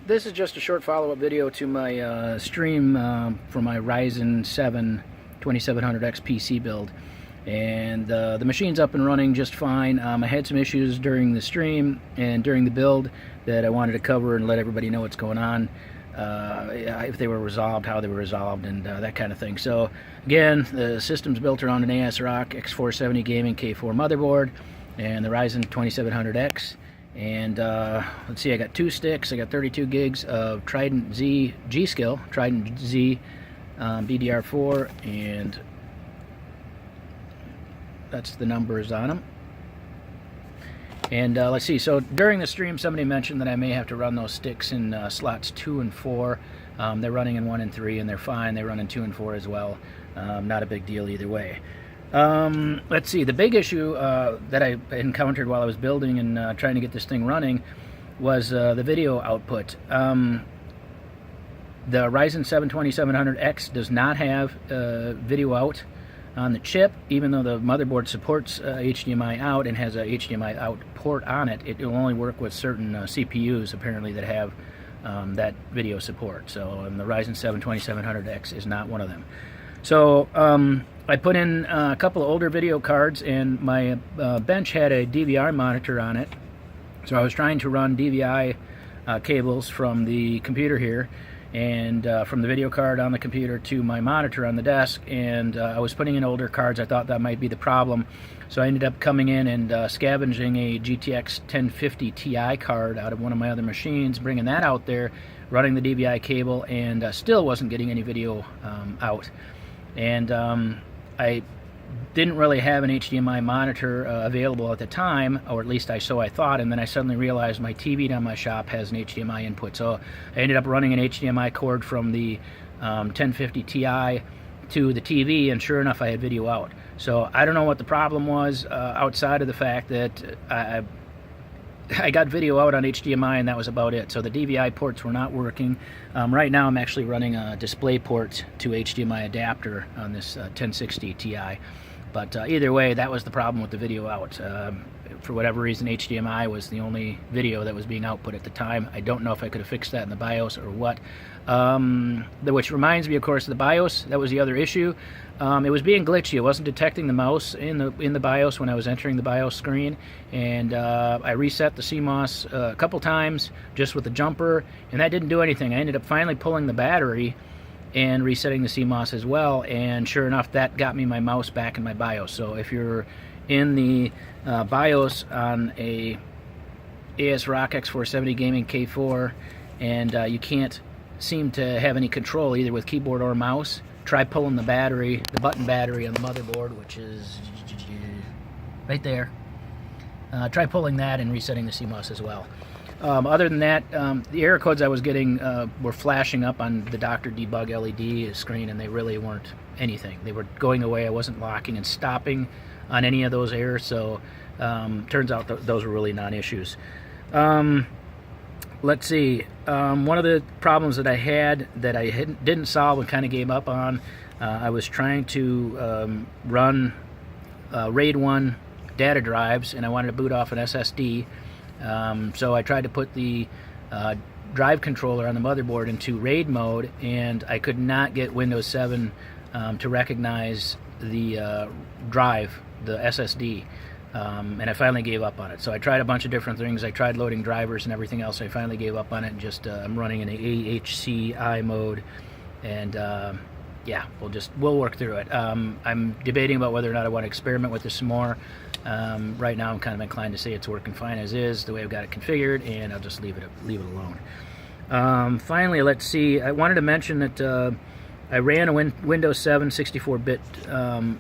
This is just a short follow-up video to my stream for my Ryzen 2700X PC build. And the machine's up and running just fine. I had some issues during the stream and during the build that I wanted to cover and let everybody know what's going on. If they were resolved, how they were resolved, and that kind of thing. So again, the system's built around an ASRock X470 gaming K4 motherboard and the Ryzen 2700X. And let's see, I got 2 sticks. I got 32 gigs of Trident Z G-Skill, Trident Z DDR4, and that's the numbers on them. And let's see, so during the stream somebody mentioned that I may have to run those sticks in slots 2 and 4. They're running in 1 and 3 and they're fine. They run in 2 and 4 as well. Not a big deal either way. Let's see, the big issue that I encountered while I was building and trying to get this thing running was the video output. The Ryzen 2700X does not have video out on the chip, even though the motherboard supports HDMI out and has a HDMI out port on it. It will only work with certain CPUs apparently that have that video support. So the Ryzen 2700X is not one of them. So I put in a couple of older video cards, and my bench had a DVI monitor on it. So I was trying to run DVI cables from the computer here and from the video card on the computer to my monitor on the desk, and I was putting in older cards. I thought that might be the problem, so I ended up coming in and scavenging a GTX 1050 Ti card out of one of my other machines, bringing that out there, running the DVI cable, and still wasn't getting any video out. And I didn't really have an HDMI monitor available at the time, or at least so I thought, and then I suddenly realized my TV down my shop has an HDMI input. So I ended up running an HDMI cord from the 1050 Ti to the TV, and sure enough I had video out. So I don't know what the problem was outside of the fact that I got video out on HDMI, and that was about it. So the DVI ports were not working. Right now I'm actually running a display port to HDMI adapter on this 1060 Ti. But either way, that was the problem with the video out. For whatever reason, HDMI was the only video that was being output at the time. I don't know if I could have fixed that in the BIOS or what. Which reminds me, of course, of the BIOS. That was the other issue. It was being glitchy. It wasn't detecting the mouse in the BIOS when I was entering the BIOS screen, and I reset the CMOS a couple times just with the jumper, and that didn't do anything. I ended up finally pulling the battery and resetting the CMOS as well, and sure enough, that got me my mouse back in my BIOS. So if you're in the BIOS on a ASRock X470 Gaming K4 and you can't seem to have any control either with keyboard or mouse, try pulling the battery, the button battery on the motherboard, which is right there. Try pulling that and resetting the CMOS as well. Other than that, the error codes I was getting were flashing up on the Dr. Debug LED screen, and they really weren't anything. They were going away. I wasn't locking and stopping on any of those errors, so turns out those were really non-issues. Let's see, one of the problems that I had that I didn't solve and kind of gave up on, I was trying to run RAID 1 data drives, and I wanted to boot off an SSD. So I tried to put the drive controller on the motherboard into RAID mode, and I could not get Windows 7 to recognize the drive, the SSD, and I finally gave up on it. So I tried a bunch of different things. I tried loading drivers and everything else. I finally gave up on it and just I'm running in a AHCI mode, and yeah, we'll work through it. I'm debating about whether or not I want to experiment with this some more. Right now I'm kind of inclined to say it's working fine as is, the way I've got it configured, and I'll just leave it alone. Finally, let's see, I wanted to mention that I ran a Windows 7 64-bit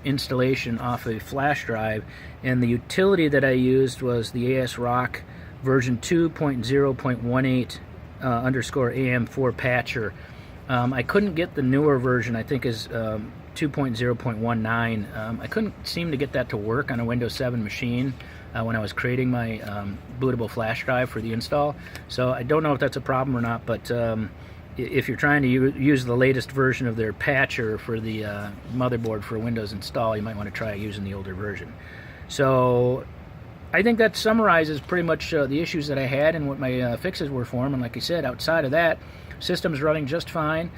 installation off a flash drive, and the utility that I used was the ASRock version 2.0.18 _AM4 patcher. I couldn't get the newer version, I think is 2.0.19. I couldn't seem to get that to work on a Windows 7 machine when I was creating my bootable flash drive for the install. So I don't know if that's a problem or not, but if you're trying to use the latest version of their patcher for the motherboard for a Windows install, you might want to try using the older version. So I think that summarizes pretty much the issues that I had and what my fixes were for them. And like I said, outside of that, system's running just fine.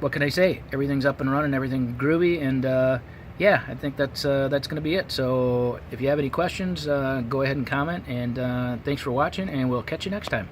What can I say? Everything's up and running, everything groovy, and yeah, I think that's going to be it. So if you have any questions, go ahead and comment, and thanks for watching, and we'll catch you next time.